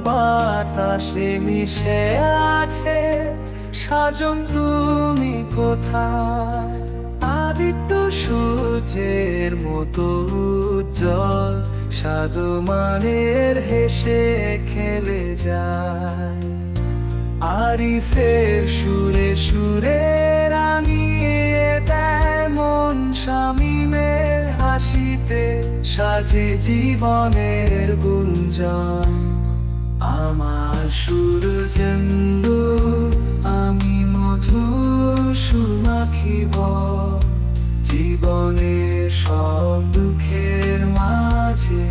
বাতাসে মিশে আছে সাজন তুমি কোথায়। আদিত্য সূর্যের মতো উজ্জ্বল সাধুমানের হেসে খেলে যায়। আরিফের সুরে সুরে রাঙিয়ে দেয় মন, শামীমের হাসিতে সাজে জীবনের গুঞ্জন। আমার সুর জেন্দু আমি মধু সুমাখিব, জীবনের সব দুঃখের মাঝে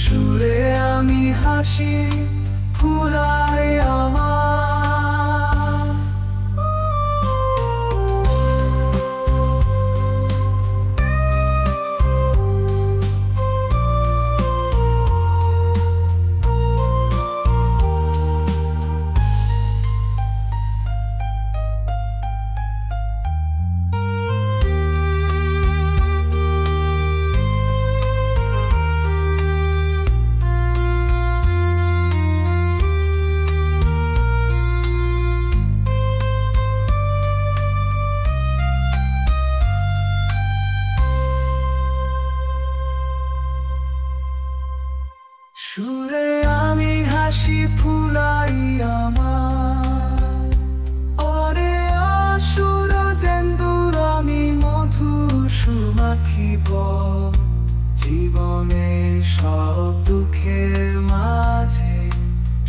সুরে আমি হাসি ফুরাই আমার। সুরে আমি হাসি ফুলাই আমার, ওরে অসুর জেন্দুর আমি মধু সুমাখিব, জীবনের সব দুঃখের মাঝে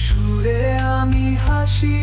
সুরে আমি হাসি